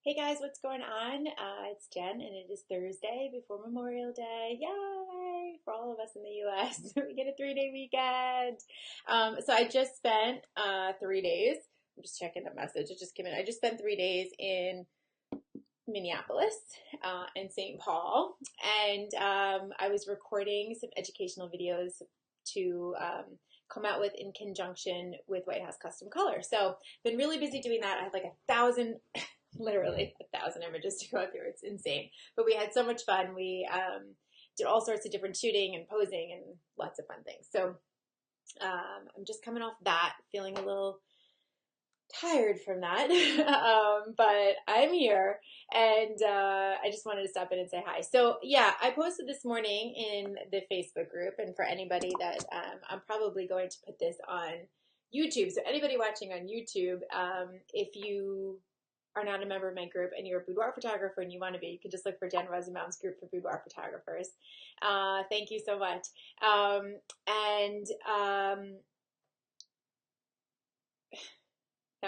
Hey guys, what's going on? It's Jen, and it is Thursday before Memorial Day. Yay! For all of us in the US, we get a 3-day weekend. So I just spent 3 days. I'm just checking the message. It just came in. I just spent 3 days in Minneapolis and St. Paul, and I was recording some educational videos to come out with in conjunction with White House Custom Color. So been really busy doing that. I have like 1,000 literally 1,000 images to go through. It's insane. But we had so much fun. We did all sorts of different shooting and posing and lots of fun things. So I'm just coming off that, feeling a little tired from that. But I'm here and I just wanted to stop in and say hi. So yeah, I posted this morning in the Facebook group, and for anybody that I'm probably going to put this on YouTube. So anybody watching on YouTube, if you are not a member of my group and you're a boudoir photographer and you want to be, you can just look for Jen Rosenbaum's group for boudoir photographers. Thank you so much. Now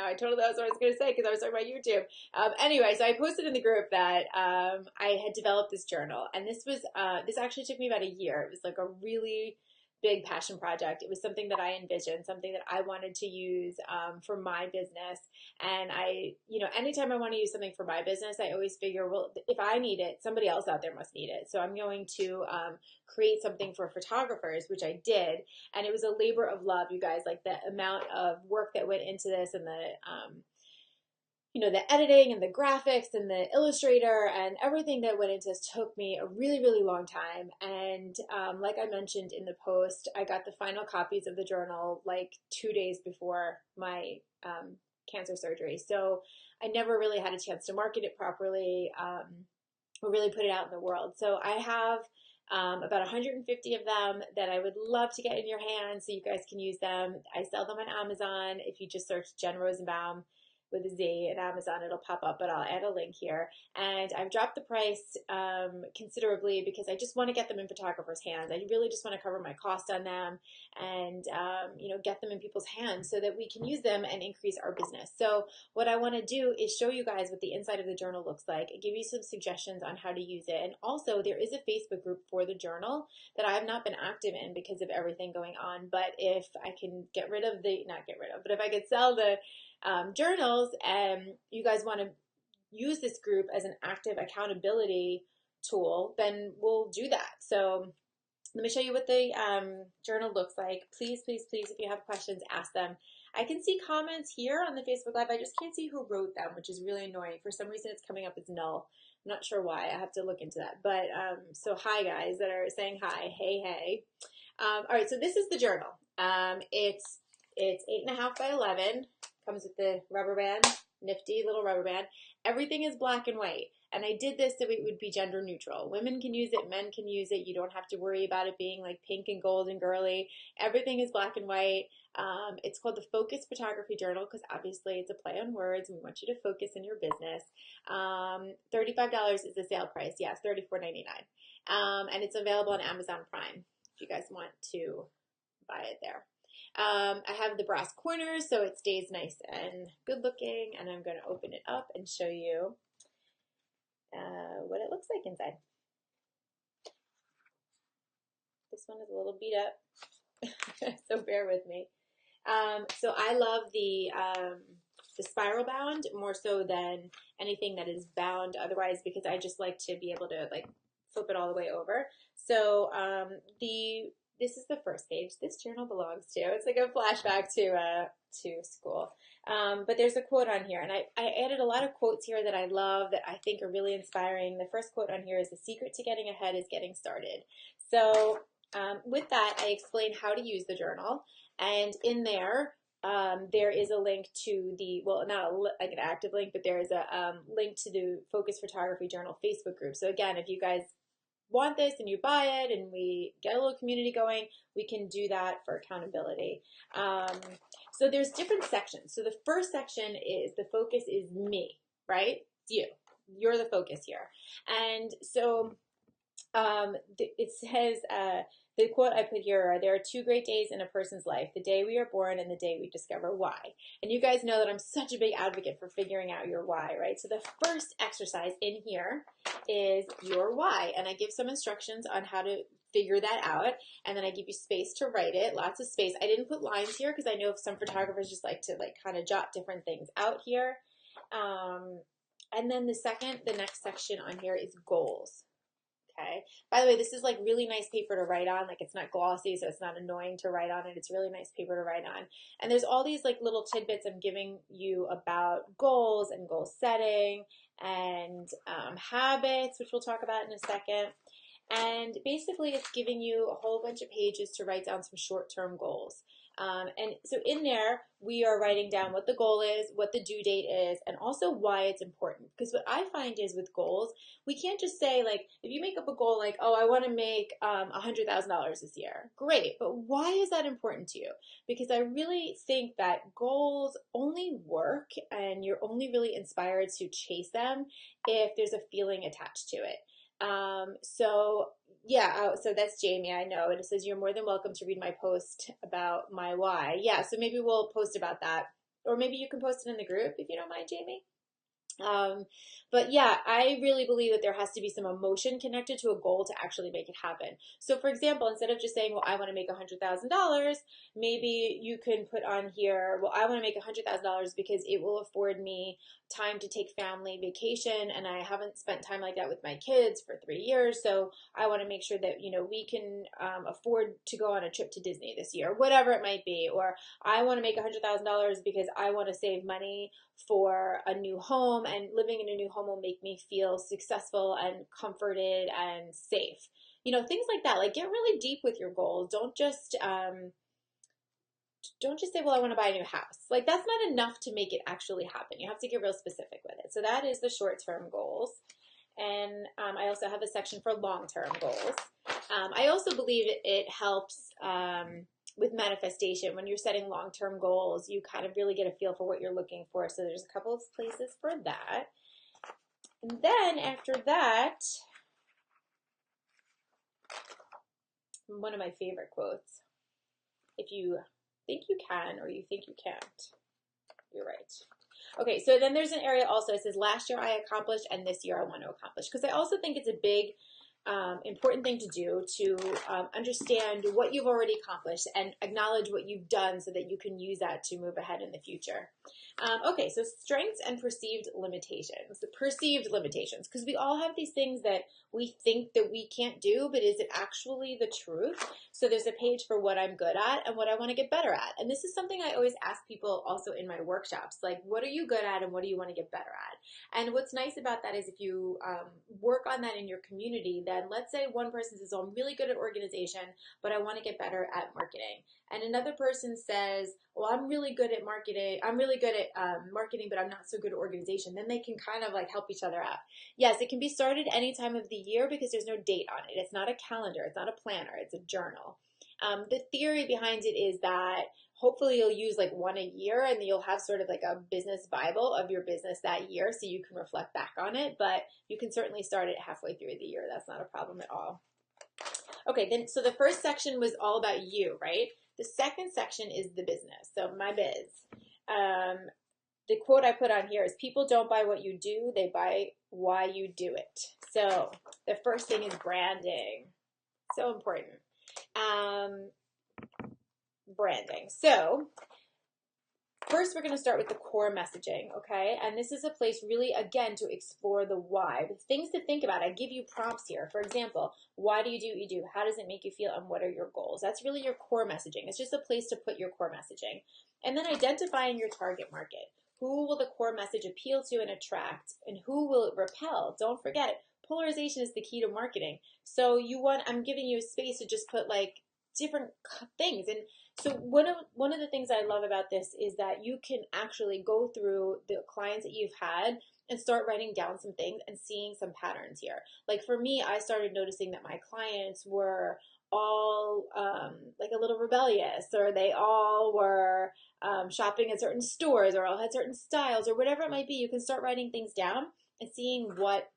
I totally that's what I was going to say because I was talking about YouTube. Anyway, so I posted in the group that I had developed this journal, and this actually took me about a year. It was like a really big passion project. It was something that I envisioned, something that I wanted to use for my business. And anytime I want to use something for my business, I always figure, well, if I need it, somebody else out there must need it. So I'm going to create something for photographers, which I did. And it was a labor of love, you guys, like the amount of work that went into this and the editing and the graphics and the illustrator and everything that went into this took me a really, really long time. And like I mentioned in the post, I got the final copies of the journal like 2 days before my cancer surgery. So I never really had a chance to market it properly or really put it out in the world. So I have about 150 of them that I would love to get in your hands so you guys can use them. I sell them on Amazon. If you just search Jen Rosenbaum with a Z at Amazon, it'll pop up, but I'll add a link here. And I've dropped the price considerably because I just want to get them in photographers' hands. I really just want to cover my cost on them and get them in people's hands so that we can use them and increase our business. So what I want to do is show you guys what the inside of the journal looks like, give you some suggestions on how to use it. And also there is a Facebook group for the journal that I have not been active in because of everything going on. But if I can but if I could sell the journals and you guys want to use this group as an active accountability tool, then we'll do that. So let me show you what the journal looks like. Please, please, please, if you have questions, ask them. I can see comments here on the Facebook Live. I just can't see who wrote them, which is really annoying. For some reason, it's coming up as null. I'm not sure why. I have to look into that. But so hi, guys that are saying hi. Hey, hey. All right, so this is the journal. It's 8.5 by 11. Comes with the rubber band, nifty little rubber band. Everything is black and white. And I did this so it would be gender neutral. Women can use it, men can use it. You don't have to worry about it being like pink and gold and girly. Everything is black and white. It's called the Focus Photography Journal because obviously it's a play on words and we want you to focus in your business. $35 is the sale price. Yes, $34.99. And it's available on Amazon Prime if you guys want to buy it there. I have the brass corners so it stays nice and good looking, and I'm going to open it up and show you what it looks like inside. This one is a little beat up, so bear with me. So I love the spiral bound more so than anything that is bound otherwise because I just like to be able to like flip it all the way over. So this is the first page. This journal belongs to. It's like a flashback to school. But there's a quote on here, and I added a lot of quotes here that I love that I think are really inspiring. The first quote on here is, "The secret to getting ahead is getting started." So with that, I explain how to use the journal, and in there, there is a link to the, well, not like an active link, but there is a link to the Focus Photography Journal Facebook group. So again, if you guys want this and you buy it and we get a little community going, we can do that for accountability. So there's different sections. So the first section is the focus is me, right? It's you. You're the focus here. And so it says The quote I put here are, there are two great days in a person's life, the day we are born and the day we discover why. And you guys know that I'm such a big advocate for figuring out your why, right? So the first exercise in here is your why. And I give some instructions on how to figure that out. And then I give you space to write it, lots of space. I didn't put lines here because I know some photographers just like to kind of jot different things out here. And then the next section on here is goals. Okay. By the way, this is like really nice paper to write on. Like it's not glossy, so it's not annoying to write on, and it's really nice paper to write on. And there's all these like little tidbits I'm giving you about goals and goal setting and habits, which we'll talk about in a second. And basically, it's giving you a whole bunch of pages to write down some short-term goals. And so in there, we are writing down what the goal is, what the due date is, and also why it's important. Because what I find is with goals, we can't just say, like, if you make up a goal like, oh, I want to make $100,000 this year. Great, but why is that important to you? Because I really think that goals only work and you're only really inspired to chase them if there's a feeling attached to it. So that's Jamie, I know, and it says you're more than welcome to read my post about my why. Yeah, so maybe we'll post about that, or maybe you can post it in the group if you don't mind, Jamie. But yeah, I really believe that there has to be some emotion connected to a goal to actually make it happen. So for example, instead of just saying, well, I want to make $100,000, maybe you can put on here, well, I want to make $100,000 because it will afford me time to take family vacation, and I haven't spent time like that with my kids for 3 years, so I want to make sure that, you know, we can afford to go on a trip to Disney this year, whatever it might be. Or I want to make $100,000 because I want to save money for a new home, and living in a new home will make me feel successful and comforted and safe. You know, things like that. Like, get really deep with your goals. Don't just say, well, I want to buy a new house. Like, that's not enough to make it actually happen. You have to get real specific with it. So that is the short-term goals. And I also have a section for long-term goals. I also believe it helps with manifestation. When you're setting long-term goals, you kind of really get a feel for what you're looking for. So there's a couple of places for that. And then after that, one of my favorite quotes, if you think you can or you think you can't, you're right. Okay, so then there's an area also that says last year I accomplished and this year I want to accomplish, because I also think it's a big important thing to do to understand what you've already accomplished and acknowledge what you've done so that you can use that to move ahead in the future. Okay, so strengths and perceived limitations. The perceived limitations, because we all have these things that we think that we can't do, but is it actually the truth? So there's a page for what I'm good at and what I want to get better at. And this is something I always ask people also in my workshops, like, what are you good at and what do you want to get better at? And what's nice about that is if you work on that in your community, then let's say one person says, oh, I'm really good at organization, but I want to get better at marketing. And another person says, well, I'm really good at marketing. I'm really good at marketing, but I'm not so good at organization. Then they can kind of like help each other out. Yes, it can be started any time of the year because there's no date on it. It's not a calendar. It's not a planner. It's a journal. The theory behind it is that hopefully you'll use like one a year, and you'll have sort of like a business Bible of your business that year so you can reflect back on it. But you can certainly start it halfway through the year. That's not a problem at all. Okay, then so the first section was all about you, right? The second section is the business, so my biz. The quote I put on here is, people don't buy what you do, they buy why you do it. So the first thing is branding. So important. Branding. So first, we're going to start with the core messaging, okay? And this is a place really, again, to explore the why. The things to think about. I give you prompts here. For example, why do you do what you do? How does it make you feel? And what are your goals? That's really your core messaging. It's just a place to put your core messaging. And then identifying your target market. Who will the core message appeal to and attract? And who will it repel? Don't forget, polarization is the key to marketing. So I'm giving you a space to just put like different things. And so one of the things I love about this is that you can actually go through the clients that you've had and start writing down some things and seeing some patterns here. Like for me, I started noticing that my clients were all like a little rebellious, or they all were shopping at certain stores, or all had certain styles, or whatever it might be. You can start writing things down and seeing what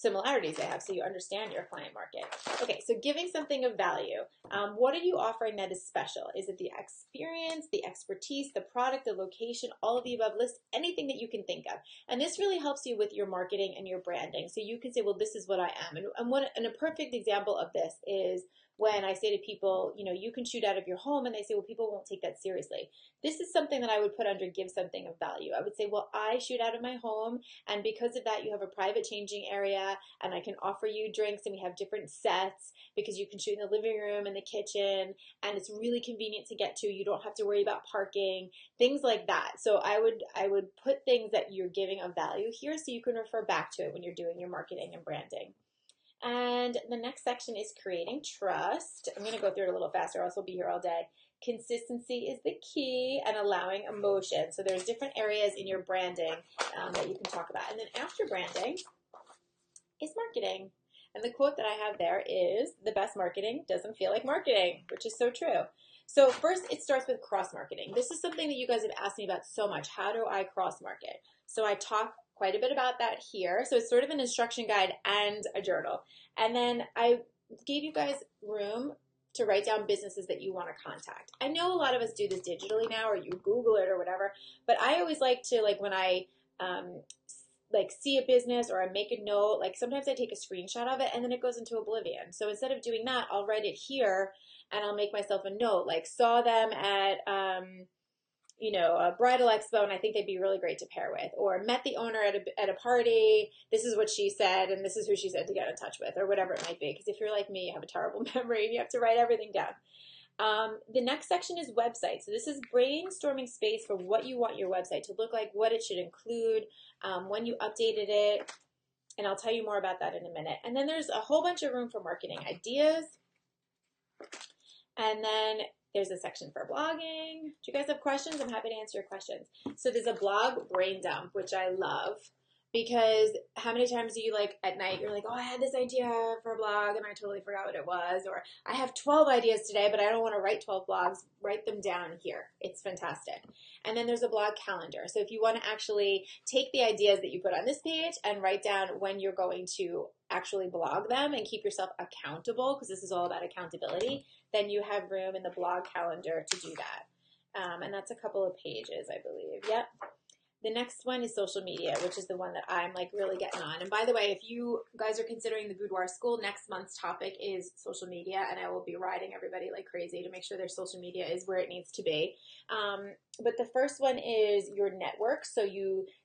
similarities they have so you understand your client market. Okay, so giving something of value. What are you offering that is special? Is it the experience, the expertise, the product, the location, all of the above? List anything that you can think of. And this really helps you with your marketing and your branding. So you can say, well, this is what I am. And a perfect example of this is when I say to people, you know, you can shoot out of your home, and they say, well, people won't take that seriously. This is something that I would put under give something of value. I would say, well, I shoot out of my home, and because of that, you have a private changing area, and I can offer you drinks, and we have different sets because you can shoot in the living room and the kitchen, and it's really convenient to get to. You don't have to worry about parking, things like that. So I would put things that you're giving of value here so you can refer back to it when you're doing your marketing and branding. And the next section is creating trust. I'm going to go through it a little faster, or else we'll be here all day. Consistency is the key, and allowing emotion. So there's different areas in your branding that you can talk about. And then after branding is marketing. And the quote that I have there is, the best marketing doesn't feel like marketing, which is so true. So first, it starts with cross-marketing. This is something that you guys have asked me about so much. How do I cross-market? So I talk quite a bit about that here. So it's sort of an instruction guide and a journal. And then I gave you guys room to write down businesses that you want to contact. I know a lot of us do this digitally now, or you Google it or whatever, but I always like to, like, when I see a business or I make a note, like sometimes I take a screenshot of it and then it goes into oblivion. So instead of doing that, I'll write it here and I'll make myself a note, like saw them at a bridal expo, and I think they'd be really great to pair with, or met the owner at a party, this is what she said, and this is who she said to get in touch with, or whatever it might be. Because if you're like me, you have a terrible memory and you have to write everything down. The next section is website. So this is brainstorming space for what you want your website to look like, what it should include, when you updated it, and I'll tell you more about that in a minute. And then there's a whole bunch of room for marketing ideas. And then there's a section for blogging. Do you guys have questions? I'm happy to answer your questions. So there's a blog brain dump, which I love, because how many times do you, like, at night, you're like, oh, I had this idea for a blog and I totally forgot what it was, or I have 12 ideas today, but I don't want to write 12 blogs. Write them down here. It's fantastic. And then there's a blog calendar. So if you want to actually take the ideas that you put on this page and write down when you're going to actually blog them and keep yourself accountable, because this is all about accountability, then you have room in the blog calendar to do that. And that's a couple of pages, I believe. Yep. The next one is social media, which is the one that I'm like really getting on. And by the way, if you guys are considering the boudoir school, next month's topic is social media, and I will be riding everybody like crazy to make sure their social media is where it needs to be. But the first one is your network. So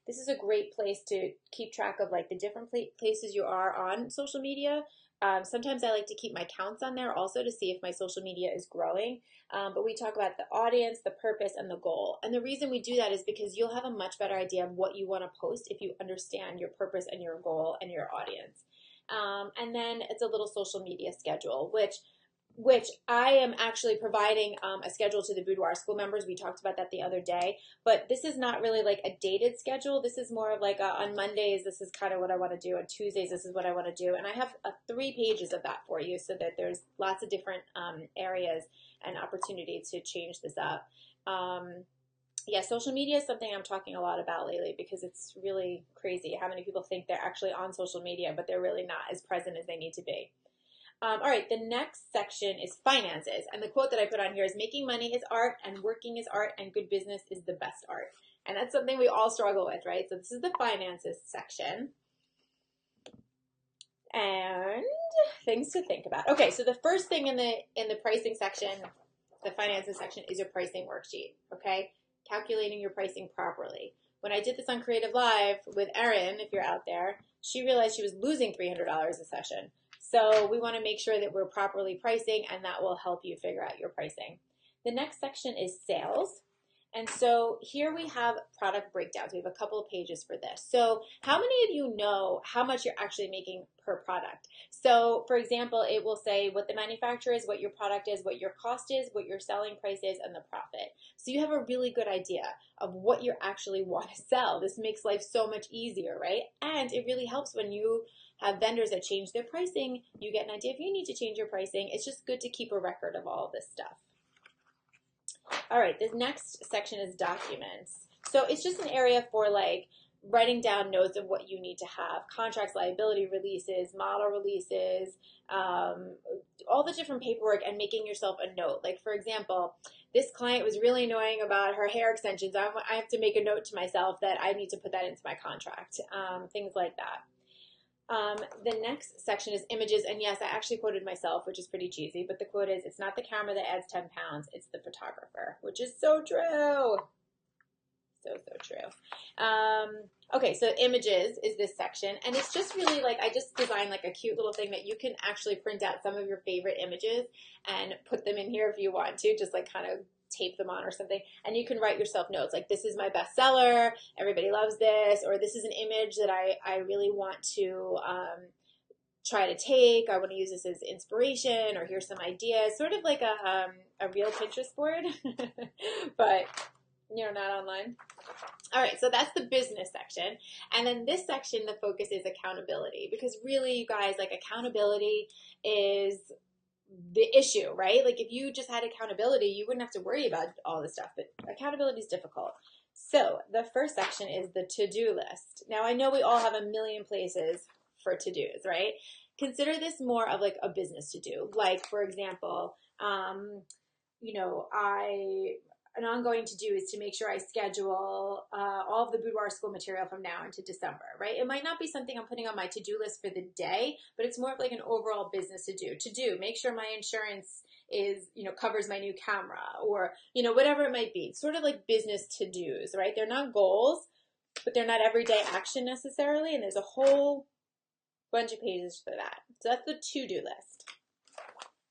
this is a great place to keep track of like the different places you are on social media. Sometimes I like to keep my counts on there also to see if my social media is growing. But we talk about the audience, the purpose, and the goal. And the reason we do that is because you'll have a much better idea of what you want to post if you understand your purpose and your goal and your audience. And then it's a little social media schedule, which I am actually providing a schedule to the boudoir school members. We talked about that the other day, but this is not really like a dated schedule. This is more of like on Mondays, this is kind of what I want to do. On Tuesdays, this is what I want to do. And I have 3 pages of that for you so that there's lots of different areas and opportunity to change this up. Yeah, social media is something I'm talking a lot about lately because it's really crazy how many people think they're actually on social media, but they're really not as present as they need to be. All right, the next section is finances. And the quote that I put on here is, making money is art, and working is art, and good business is the best art. And that's something we all struggle with, right? So this is the finances section. And things to think about. Okay, so the first thing in the pricing section, the finances section, is your pricing worksheet, okay? Calculating your pricing properly. When I did this on Creative Live with Erin, if you're out there, she realized she was losing $300 a session. So we want to make sure that we're properly pricing, and that will help you figure out your pricing. The next section is sales. And so here we have product breakdowns. We have a couple of pages for this. So how many of you know how much you're actually making per product? So for example, it will say what the manufacturer is, what your product is, what your cost is, what your selling price is, and the profit. So you have a really good idea of what you actually want to sell. This makes life so much easier, right? And it really helps when you have vendors that change their pricing. You get an idea if you need to change your pricing. It's just good to keep a record of all of this stuff. All right, this next section is documents. So it's just an area for like writing down notes of what you need to have, contracts, liability releases, model releases, all the different paperwork, and making yourself a note. Like, for example, this client was really annoying about her hair extensions. I have to make a note to myself that I need to put that into my contract, things like that. The next section is images, and yes, I actually quoted myself, which is pretty cheesy, but the quote is, "It's not the camera that adds 10 pounds, it's the photographer," which is so true. So true. Okay, so images is this section, and it's just really like, I just designed like a cute little thing that you can actually print out some of your favorite images and put them in here if you want to, just like kind of tape them on or something, and you can write yourself notes like, this is my bestseller, everybody loves this, or this is an image that I really want to try to take, I want to use this as inspiration, or here's some ideas, sort of like a real Pinterest board, but not online. All right, so that's the business section. And then this section, the focus is accountability, because really, you guys, like, accountability is the issue, right? Like, if you just had accountability, you wouldn't have to worry about all this stuff, but accountability is difficult. So the first section is the to-do list. Now, I know we all have a million places for to-dos, right? Consider this more of like a business to-do. Like, for example, an ongoing to-do is to make sure I schedule all of the boudoir school material from now into December, right? It might not be something I'm putting on my to-do list for the day, but it's more of like an overall business to-do. To-do, make sure my insurance is, covers my new camera, or, whatever it might be. It's sort of like business to-dos, right? They're not goals, but they're not everyday action necessarily, and there's a whole bunch of pages for that. So that's the to-do list.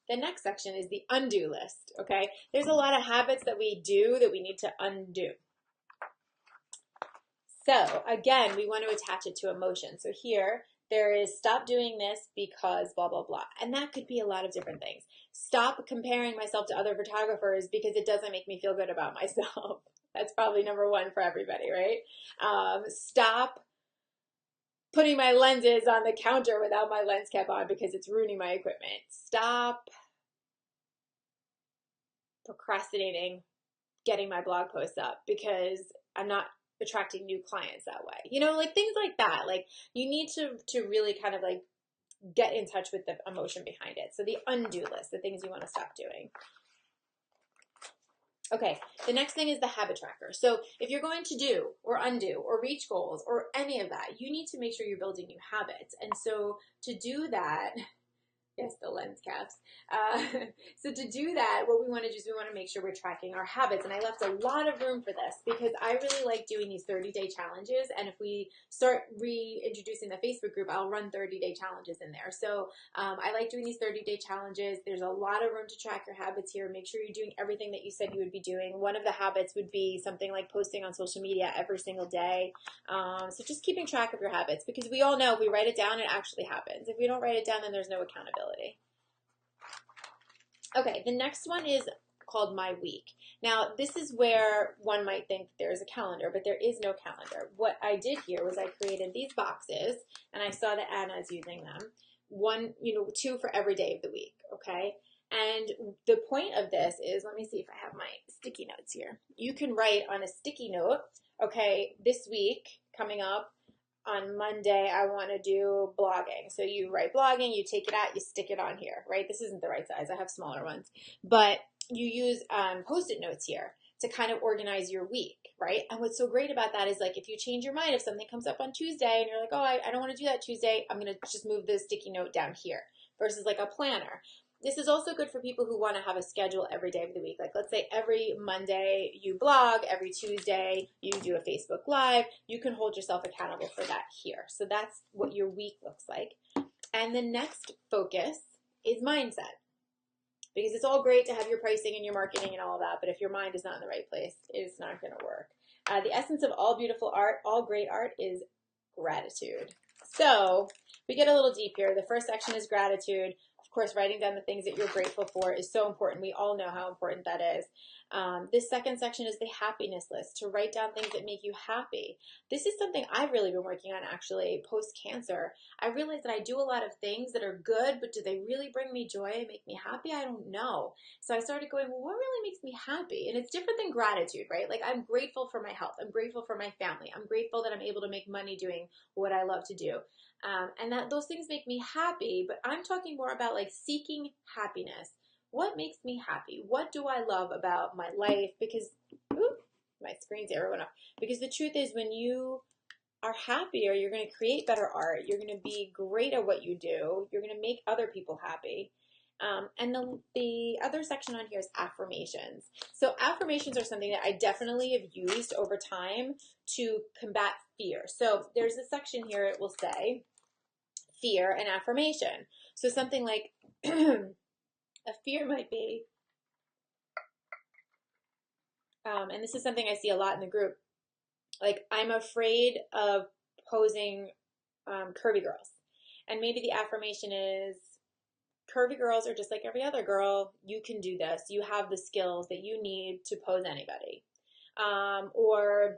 The next section is the undo list, okay? There's a lot of habits that we do that we need to undo. So again, we want to attach it to emotion. So here, there is stop doing this because blah, blah, blah. And that could be a lot of different things. Stop comparing myself to other photographers because it doesn't make me feel good about myself. That's probably number one for everybody, right? Stop putting my lenses on the counter without my lens cap on because it's ruining my equipment. Stop procrastinating getting my blog posts up because I'm not attracting new clients that way. Like things like that. Like, you need to really kind of like get in touch with the emotion behind it. So the undo list, the things you want to stop doing. Okay, the next thing is the habit tracker. So if you're going to do or undo or reach goals or any of that, you need to make sure you're building new habits. And so to do that, yes, the lens caps. So to do that, what we want to do is we want to make sure we're tracking our habits. And I left a lot of room for this because I really like doing these 30-day challenges. And if we start reintroducing the Facebook group, I'll run 30-day challenges in there. So I like doing these 30-day challenges. There's a lot of room to track your habits here. Make sure you're doing everything that you said you would be doing. One of the habits would be something like posting on social media every single day. So just keeping track of your habits, because we all know if we write it down, it actually happens. If we don't write it down, then there's no accountability. Okay, the next one is called My Week. Now, this is where one might think there's a calendar, but there is no calendar. What I did here was I created these boxes, and I saw that Anna's using them. Two for every day of the week, okay? And the point of this is, let me see if I have my sticky notes here. You can write on a sticky note, okay, this week coming up, on Monday, I want to do blogging. So you write blogging, you take it out, you stick it on here, right? This isn't the right size. I have smaller ones. But you use Post-it notes here to kind of organize your week, right? And what's so great about that is, like, if you change your mind, if something comes up on Tuesday and you're like, oh, I don't want to do that Tuesday, I'm going to just move the sticky note down here versus like a planner. This is also good for people who want to have a schedule every day of the week. Like, let's say every Monday you blog, every Tuesday you do a Facebook Live. You can hold yourself accountable for that here. So that's what your week looks like. And the next focus is mindset. Because it's all great to have your pricing and your marketing and all of that, but if your mind is not in the right place, it's not going to work. The essence of all beautiful art, all great art, is gratitude. So we get a little deep here. The first section is gratitude. Of course, writing down the things that you're grateful for is so important. We all know how important that is. This second section is the happiness list, to write down things that make you happy. This is something I've really been working on actually post-cancer. I realized that I do a lot of things that are good, but do they really bring me joy and make me happy? I don't know. So I started going, well, what really makes me happy? And it's different than gratitude, right? Like, I'm grateful for my health. I'm grateful for my family. I'm grateful that I'm able to make money doing what I love to do. And that those things make me happy, but I'm talking more about like seeking happiness. What makes me happy? What do I love about my life? Because, ooh, my screen's arrow went off. Because the truth is, when you are happier, you're going to create better art. You're going to be great at what you do. You're going to make other people happy. And the other section on here is affirmations. So affirmations are something that I definitely have used over time to combat fear. So there's a section here, it will say fear and affirmation. So something like a fear might be, and this is something I see a lot in the group, like, I'm afraid of posing curvy girls. And maybe the affirmation is, curvy girls are just like every other girl. You can do this. You have the skills that you need to pose anybody. Or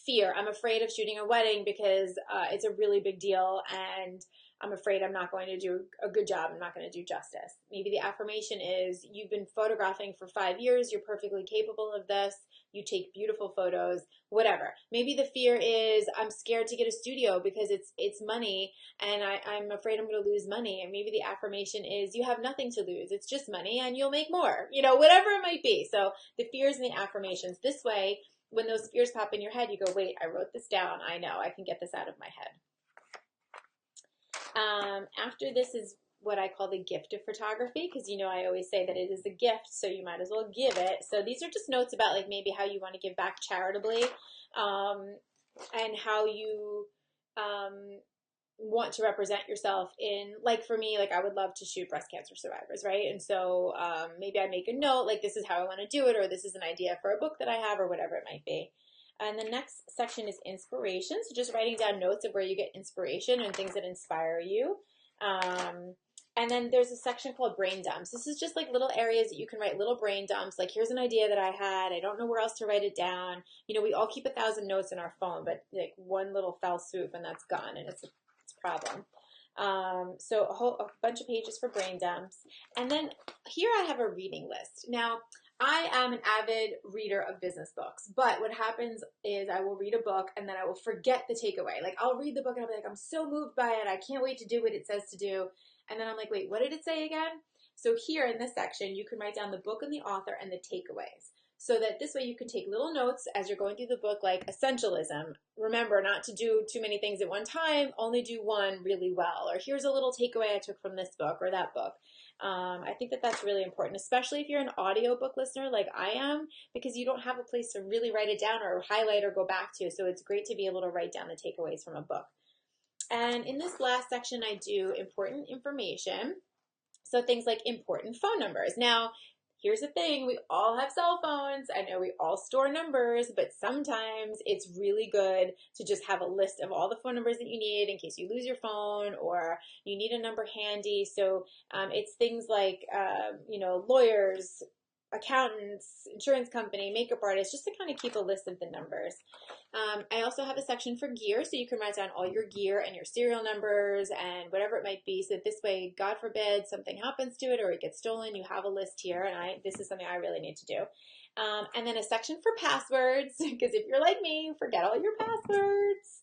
fear, I'm afraid of shooting a wedding because it's a really big deal and I'm afraid I'm not going to do a good job. I'm not going to do justice. Maybe the affirmation is, you've been photographing for 5 years. You're perfectly capable of this. You take beautiful photos, whatever. Maybe the fear is, I'm scared to get a studio because it's money and I'm afraid I'm going to lose money. And maybe the affirmation is, you have nothing to lose. It's just money and you'll make more, whatever it might be. So the fears and the affirmations. This way, when those fears pop in your head, you go, wait, I wrote this down. I know I can get this out of my head. After this is what I call the gift of photography, because I always say that it is a gift, so you might as well give it. So these are just notes about like maybe how you want to give back charitably, and how you want to represent yourself in, like, for me, like, I would love to shoot breast cancer survivors, right? And so maybe I make a note, like, this is how I want to do it, or this is an idea for a book that I have, or whatever it might be. And the next section is inspiration. So just writing down notes of where you get inspiration and things that inspire you. And then there's a section called brain dumps. This is just like little areas that you can write little brain dumps. Like, here's an idea that I had. I don't know where else to write it down. We all keep 1,000 notes in our phone, but like one little fell swoop and that's gone, and it's a problem. So a bunch of pages for brain dumps. And then here I have a reading list. Now, I am an avid reader of business books, but what happens is I will read a book and then I will forget the takeaway. Like, I'll read the book and I'll be like, I'm so moved by it. I can't wait to do what it says to do. And then I'm like, wait, what did it say again? So here in this section, you can write down the book and the author and the takeaways. So that this way you can take little notes as you're going through the book, like essentialism. Remember not to do too many things at one time, only do one really well. Or here's a little takeaway I took from this book or that book. I think that that's really important, especially if you're an audiobook listener like I am, because you don't have a place to really write it down or highlight or go back to. So it's great to be able to write down the takeaways from a book. And in this last section, I do important information. So things like important phone numbers. Now, here's the thing, we all have cell phones. I know we all store numbers, but sometimes it's really good to just have a list of all the phone numbers that you need in case you lose your phone or you need a number handy. So it's things like, lawyers, accountants, insurance company, makeup artists, just to kind of keep a list of the numbers. I also have a section for gear, so you can write down all your gear and your serial numbers and whatever it might be, so that this way, God forbid, something happens to it or it gets stolen, you have a list here, and this is something I really need to do. And then a section for passwords, because if you're like me, forget all your passwords.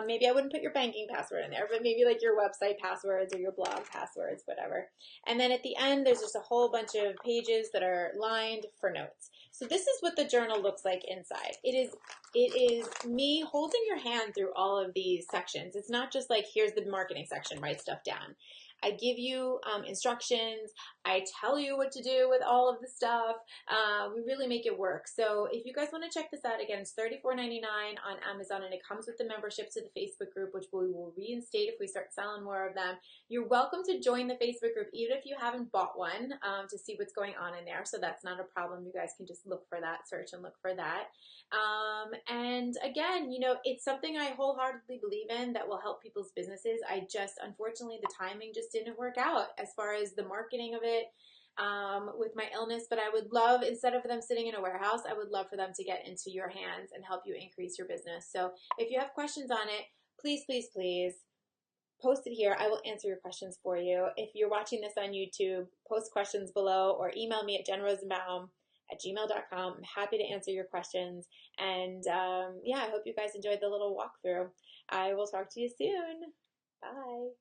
Maybe I wouldn't put your banking password in there, but maybe like your website passwords or your blog passwords, whatever. And then at the end, there's just a whole bunch of pages that are lined for notes. So this is what the journal looks like inside. It is me holding your hand through all of these sections. It's not just like, here's the marketing section, write stuff down. I give you instructions. I tell you what to do with all of the stuff. We really make it work. So if you guys want to check this out, again, it's $34.99 on Amazon, and it comes with the membership to the Facebook group, which we will reinstate if we start selling more of them. You're welcome to join the Facebook group, even if you haven't bought one, to see what's going on in there. So that's not a problem. You guys can just look for that, search and look for that. And again, it's something I wholeheartedly believe in that will help people's businesses. Unfortunately, the timing just didn't work out as far as the marketing of it. with my illness, but I would love, instead of them sitting in a warehouse, I would love for them to get into your hands and help you increase your business. So if you have questions on it, please, please, please post it here. I will answer your questions for you. If you're watching this on YouTube, post questions below or email me at jenrosenbaum@gmail.com. I'm happy to answer your questions. And yeah, I hope you guys enjoyed the little walkthrough. I will talk to you soon. Bye.